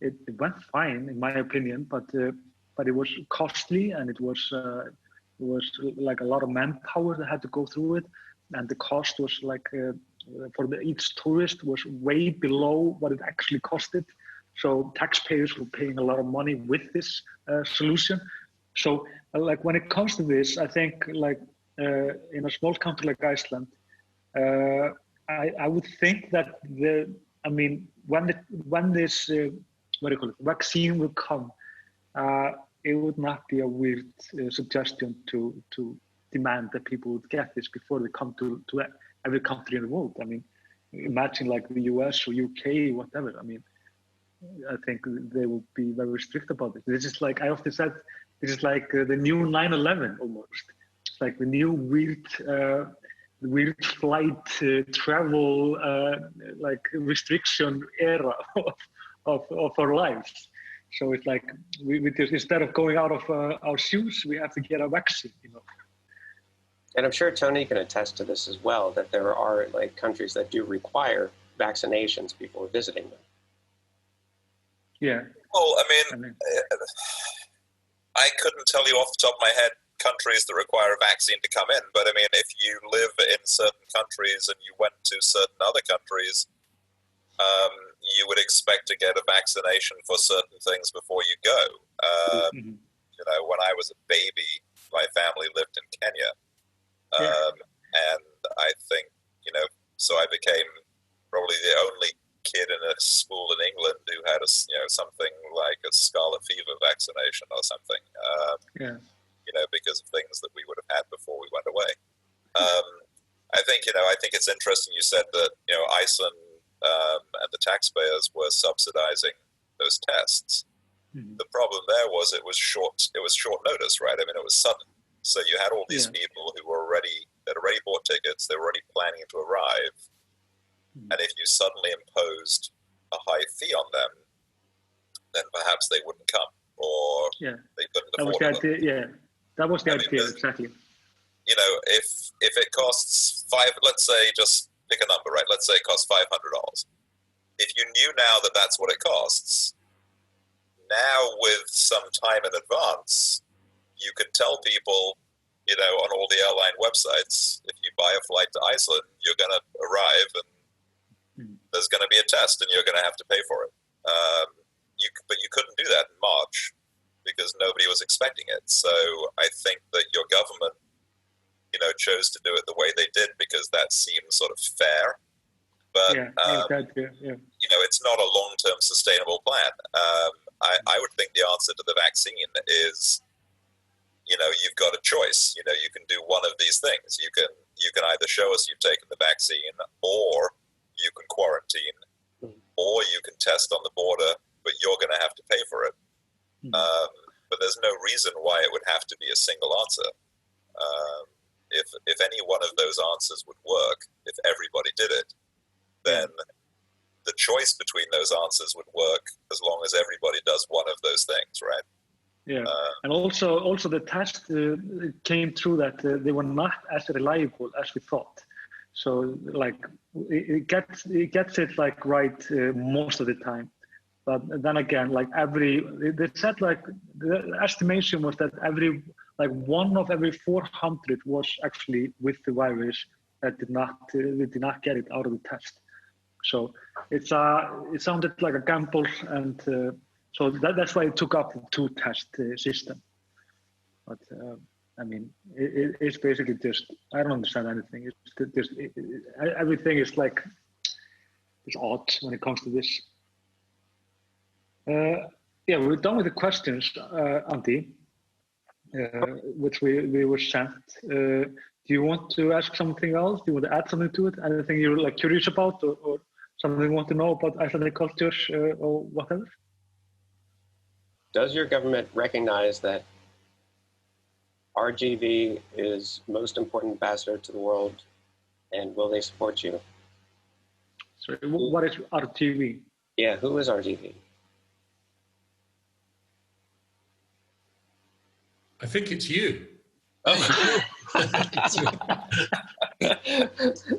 It went fine, in my opinion, but it was costly, and it was like a lot of manpower that had to go through it, and the cost was like for each tourist was way below what it actually costed. So taxpayers were paying a lot of money with this solution. So like when it comes to this, I think like in a small country like Iceland, I would think that when this vaccine will come, it would not be a weird suggestion to demand that people would get this before they come to every country in the world. I mean, imagine like the US or UK, whatever. I mean, I think they will be very strict about it. This is like I often said, this is like the new 9/11 almost. It's like the new weird flight travel like restriction era of our lives. So it's like we just, instead of going out of our shoes, we have to get a vaccine, you know. And I'm sure Tony can attest to this as well, that there are like countries that do require vaccinations before visiting them. Yeah. Well, I mean, I couldn't tell you off the top of my head countries that require a vaccine to come in, but I mean, if you live in certain countries and you went to certain other countries, you would expect to get a vaccination for certain things before you go. You know, when I was a baby, my family lived in Kenya, and I think, you know, so I became probably the only kid in a school in England who had something like a scarlet fever vaccination or something. You know, because of things that we would have had before we went away. I think it's interesting you said that, you know, Iceland and the taxpayers were subsidizing those tests. The problem there was it was short notice, right? I mean, it was sudden. So you had all these people who were already bought tickets, they were already planning to arrive. And if you suddenly imposed a high fee on them, then perhaps they wouldn't come, or they couldn't afford it. That was the idea, exactly. You know, if it costs let's say, just pick a number, right? Let's say it costs $500. If you knew now that that's what it costs, now with some time in advance, you could tell people, you know, on all the airline websites, if you buy a flight to Iceland, you're going to arrive and there's going to be a test and you're going to have to pay for it. But you couldn't do that in March because nobody was expecting it. So I think that your government, you know, chose to do it the way they did because that seems sort of fair. But, you know, it's not a long-term sustainable plan. I would think the answer to the vaccine is, you know, you've got a choice. You know, you can do one of these things. You can either show us you've taken the vaccine, or you can quarantine, or you can test on the border, but you're going to have to pay for it. But there's no reason why it would have to be a single answer. If any one of those answers would work, if everybody did it, then the choice between those answers would work as long as everybody does one of those things, right? Yeah, and also the test came through that they were not as reliable as we thought. So like it gets it like right most of the time. But then again, like they said like the estimation was that one of every 400 was actually with the virus that did not get it out of the test. So it sounded like a gamble, and so that's why it took up the two-test system. But I mean, it's basically just, I don't understand anything. It's just everything is like it's odd when it comes to this. Yeah, we're done with the questions, Andy, which we were sent. Do you want to ask something else? Do you want to add something to it? Anything you're like curious about, or something you want to know about Icelandic cultures, or whatever? Does your government recognize that RGV is most important ambassador to the world, and will they support you? Sorry, what is RTV? Yeah, who is RGV? I think it's you. Oh,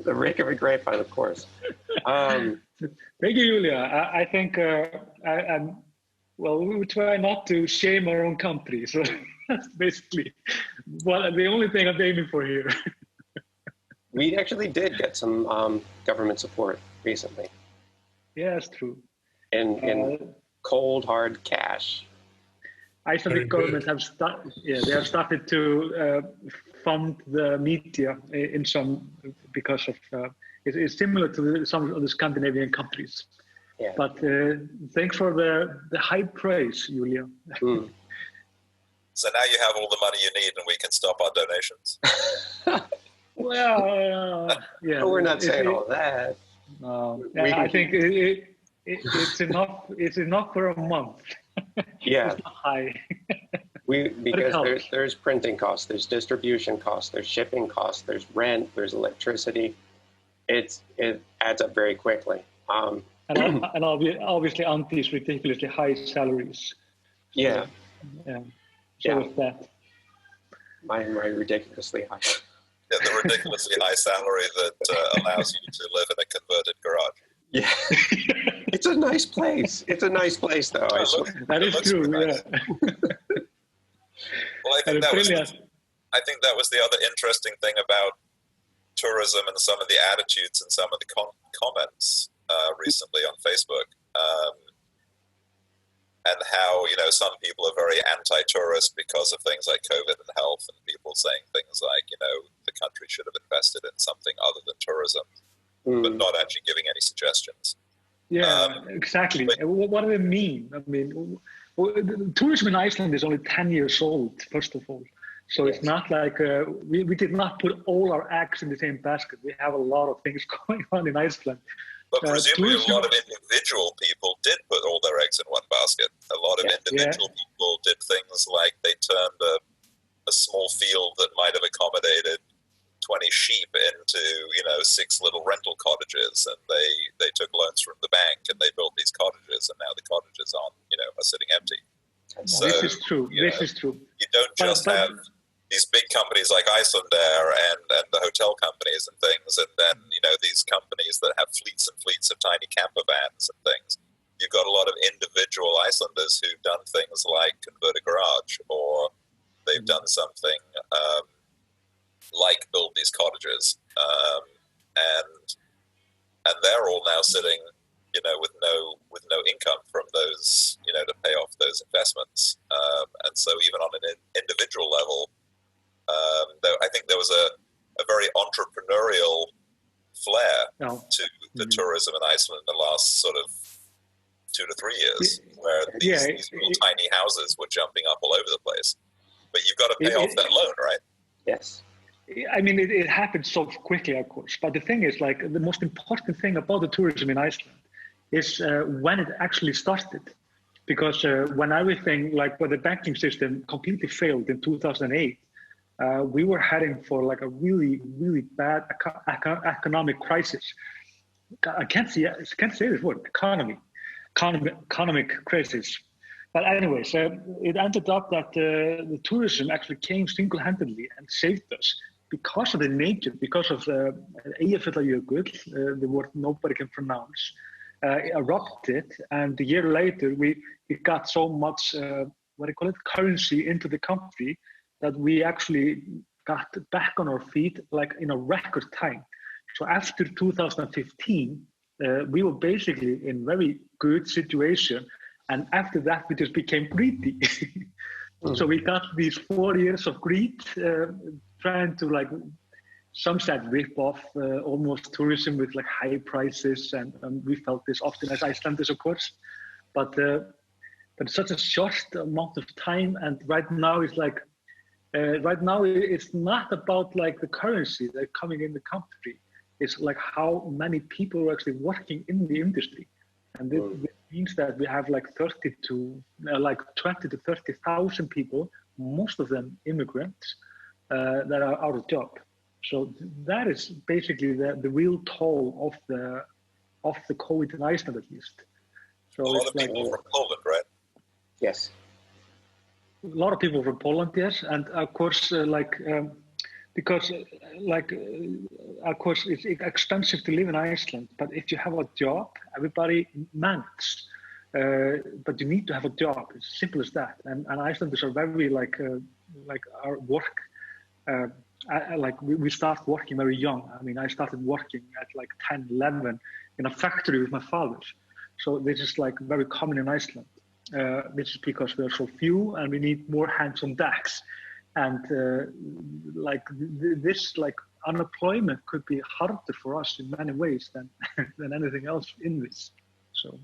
The Reykjavik Grapevine, of course. Thank you, Julia. I think well, we try not to shame our own country, so that's basically the only thing I'm aiming for here. We actually did get some government support recently. Yeah, that's true. In cold, hard cash. Icelandic government have started to fund the media in some, because of it's similar to some of the Scandinavian countries. Yeah. But thanks for the high praise, Julia. Mm. So now you have all the money you need, and we can stop our donations. Well, yeah. We're not saying all that. No, I think it's enough. It's enough for a month. Yeah. It's not high. Because there's printing costs, there's distribution costs, there's shipping costs, there's rent, there's electricity. It adds up very quickly. And obviously Andy's ridiculously high salaries. So, yeah. Yeah. So with that. My ridiculously high. Yeah, the ridiculously high salary that allows you to live in a converted garage. Yeah. It's a nice place. It's a nice place, though. That is true, nice. yeah. Well, I think that was the other interesting thing about tourism and some of the attitudes and some of the comments recently on Facebook, and how, you know, some people are very anti-tourist because of things like COVID and health, and people saying things like, you know, the country should have invested in something other than tourism, but not actually giving any suggestions. Yeah, exactly. What do they mean? I mean, tourism in Iceland is only 10 years old, first of all. So it's not like we did not put all our eggs in the same basket. We have a lot of things going on in Iceland. But presumably a lot of individual people did put all their eggs in one basket. A lot of individual people did things like they turned a small field that might have accommodated 20 sheep into, you know, 6 little rental cottages, and they took loans from the bank and they built these cottages, and now the cottages are sitting empty. So, this is true. This is true. You don't just have these big companies like Icelandair and the hotel companies and things, and then, you know, these companies that have fleets and fleets of tiny camper vans and things. You've got a lot of individual Icelanders who've done things like convert a garage, or they've done something like build these cottages, and they're all now sitting, you know, with no income from those, you know, to pay off those investments. And so even on an individual level, I think there was a very entrepreneurial flair to the tourism in Iceland in the last sort of 2 to 3 years, where these little tiny houses were jumping up all over the place. But you've got to pay off that loan, right? Yes. I mean, it happened so quickly, of course. But the thing is, like, the most important thing about the tourism in Iceland is when it actually started. Because when everything, like when the banking system completely failed in 2008, we were heading for like a really, really bad economic crisis. I can't say this word, economic crisis. But anyways, it ended up that the tourism actually came single-handedly and saved us because of the nature, because of Eyjafjallajökull, the word nobody can pronounce, erupted, and a year later we got so much currency into the country that we actually got back on our feet like in a record time. So after 2015, we were basically in very good situation, and after that we just became greedy. So we got these 4 years of greed, trying to, like, some said rip off almost tourism with like high prices, and we felt this often as Icelanders, of course. But but it's such a short amount of time. And right now it's like, it's not about like the currency that coming in the country. It's like how many people are actually working in the industry. And this means that we have like 20 to 30,000 people, most of them immigrants, that are out of job. So that is basically the real toll of the COVID in Iceland, at least. So a lot of people from Poland, right? Yes. A lot of people from Poland, yes, and of course, because of course, it's expensive to live in Iceland. But if you have a job, everybody manages. But you need to have a job. It's simple as that. And Icelanders are very like our work. We start working very young. I mean, I started working at like 10, 11 in a factory with my father. So this is like very common in Iceland. This is because we are so few and we need more hands on decks. And this unemployment could be harder for us in many ways than than anything else in this. So,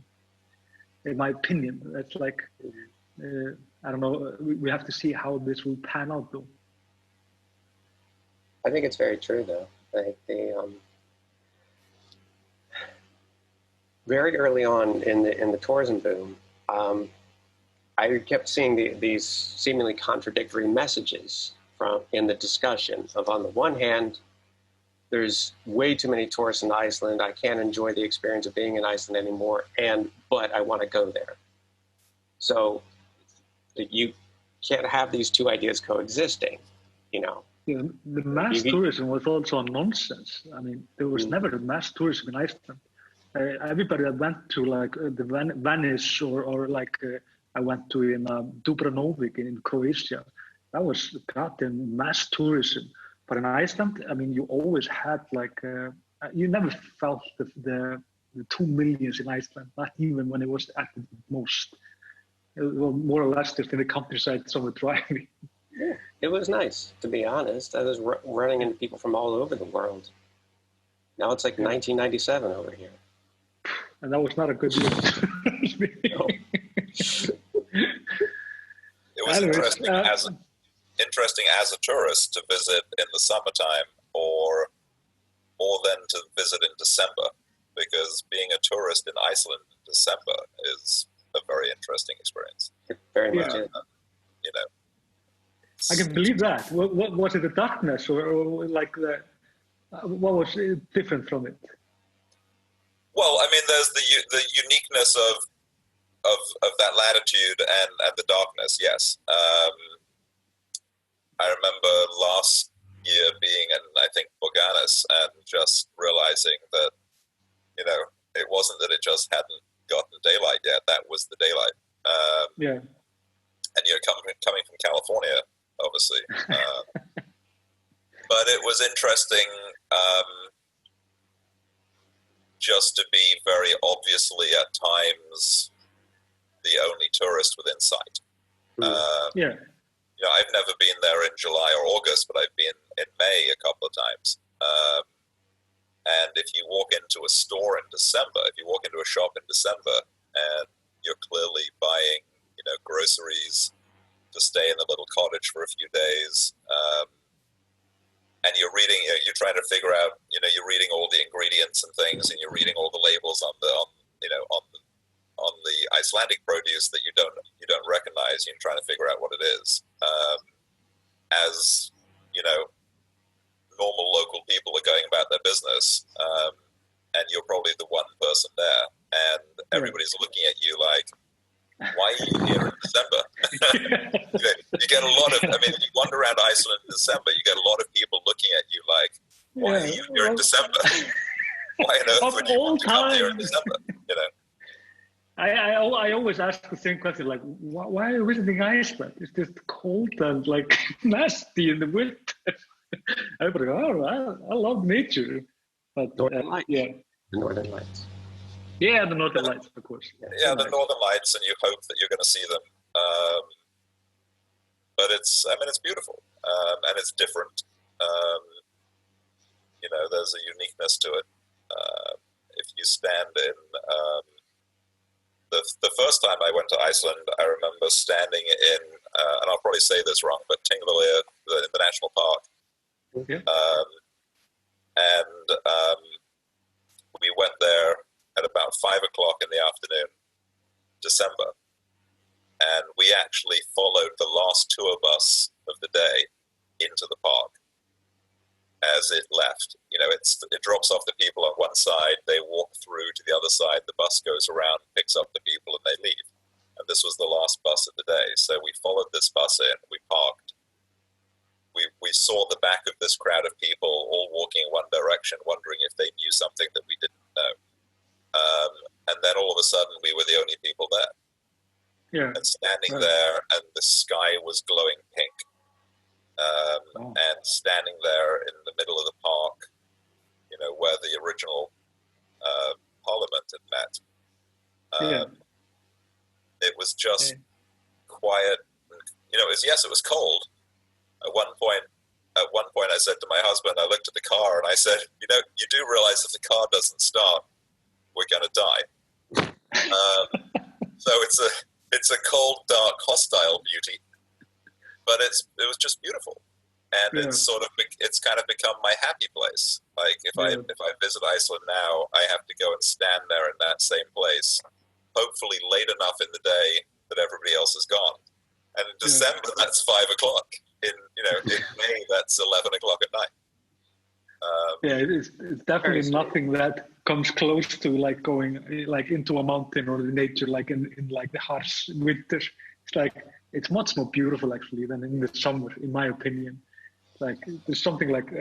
in my opinion, that's like I don't know. We have to see how this will pan out, though. I think it's very true, though. Like very early on in the tourism boom, I kept seeing these seemingly contradictory messages in the discussion of, on the one hand, there's way too many tourists in Iceland. I can't enjoy the experience of being in Iceland anymore, but I want to go there. So you can't have these two ideas coexisting, you know. Yeah, the mass tourism was also nonsense. I mean, there was never a mass tourism in Iceland. Everybody that went to like the Venice or like I went to in Dubrovnik in Croatia, that was goddamn mass tourism. But in Iceland, I mean, you always had like you never felt the 2 million in Iceland, not even when it was at the most. It was more or less just in the countryside, somewhere driving. Yeah, it was nice, to be honest. I was running into people from all over the world. Now it's like 1997 over here. And that was not a good year. No. It was interesting as a tourist to visit in the summertime or then to visit in December, because being a tourist in Iceland in December is a very interesting experience. It very much is. You know, I can believe that. What was it, the darkness or like what was different from it? Well, I mean, there's the uniqueness of that latitude and the darkness. Yes, I remember last year being in, I think, Borganes and just realizing that, you know, it wasn't that it just hadn't gotten daylight yet. That was the daylight. Yeah. And you're coming from California, obviously. But it was interesting just to be very obviously at times the only tourist within sight. Yeah. You know, I've never been there in July or August, but I've been in May a couple of times. And if you walk into a store in December, if you walk into a shop in December and you're clearly buying, you know, groceries to stay in the little cottage for a few days, and you're reading, you're trying to figure out, you know, you're reading all the ingredients and things, and you're reading all the labels on the Icelandic produce that you don't recognize. You're trying to figure out what it is. As you know, normal local people are going about their business, and you're probably the one person there, and everybody's looking at you like, why are you here in December? You get a lot of, I mean, if you wander around Iceland in December, you get a lot of people looking at you like, why are you here in December? Why on earth would you want to come here in December? You know? I always ask the same question, like, why are you visiting Iceland? It's just cold and like nasty in the winter. Everybody goes, I love nature. But Northern Lights. Yeah. The Northern Lights. Yeah, the Northern Lights, of course. Yeah, the Northern Lights, and you hope that you're going to see them. But it's beautiful, and it's different. You know, there's a uniqueness to it. If you stand in the first time I went to Iceland, I remember standing in, and I'll probably say this wrong, but Thingvellir, in the national park. Yeah. We went there at about 5 o'clock in the afternoon, December, and we actually followed the last tour bus of the day into the park as it left. You know, it drops off the people on one side, they walk through to the other side, the bus goes around, picks up the people, and they leave. And this was the last bus of the day. So we followed this bus in, we parked. We saw the back of this crowd of people all walking in one direction, wondering if they knew something that we didn't know. And then all of a sudden, we were the only people there. Yeah. And standing there, and the sky was glowing pink. And standing there in the middle of the park, you know, where the original Parliament had met. It was just quiet. You know, it was cold. At one point, I said to my husband, I looked at the car and I said, you know, you do realize if the car doesn't start, we're going to die. So it's a cold, dark, hostile beauty, but it was just beautiful. And it's kind of become my happy place. Like if I visit Iceland now, I have to go and stand there in that same place, hopefully late enough in the day that everybody else is gone. And in December, that's 5 o'clock. In May, that's 11 o'clock at night. It's definitely nothing that comes close to like going like into a mountain or the nature like in like the harsh winter. It's like it's much more beautiful actually than in the summer, in my opinion. Like there's something like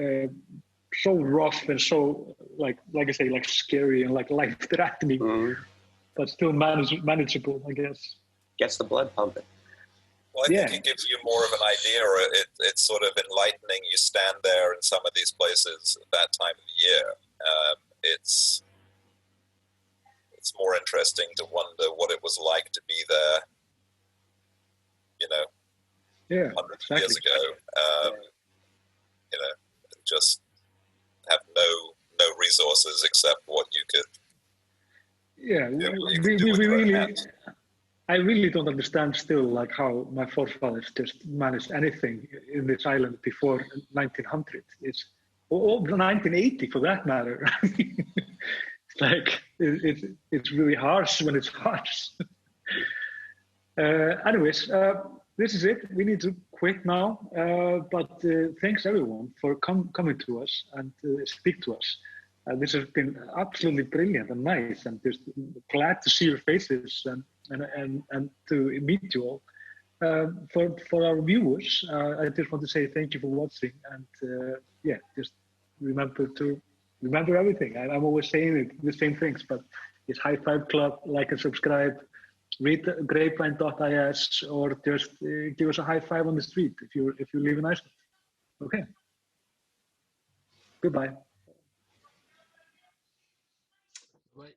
so rough and so like I say, like scary and like life-threatening, but still manageable, I guess. Gets the blood pumping. Well, I think it gives you more of an idea, or it's sort of enlightening. You stand there in some of these places at that time of the year. It's more interesting to wonder what it was like to be there, you know, hundreds of years ago. You know, just have no resources except what you could. Yeah, we really. I really don't understand still like how my forefathers just managed anything in this island before 1900. Or 1980 for that matter. It's like it's really harsh when it's harsh. Anyways, this is it. We need to quit now. But thanks everyone for coming to us and speak to us. This has been absolutely brilliant and nice, and just glad to see your faces and to meet you all. For our viewers, I just want to say thank you for watching, and just remember everything. I'm always saying the same things, but it's High Five Club, like and subscribe, read grapevine.is, or just give us a high five on the street if you live in Iceland. Okay. Goodbye. Bye.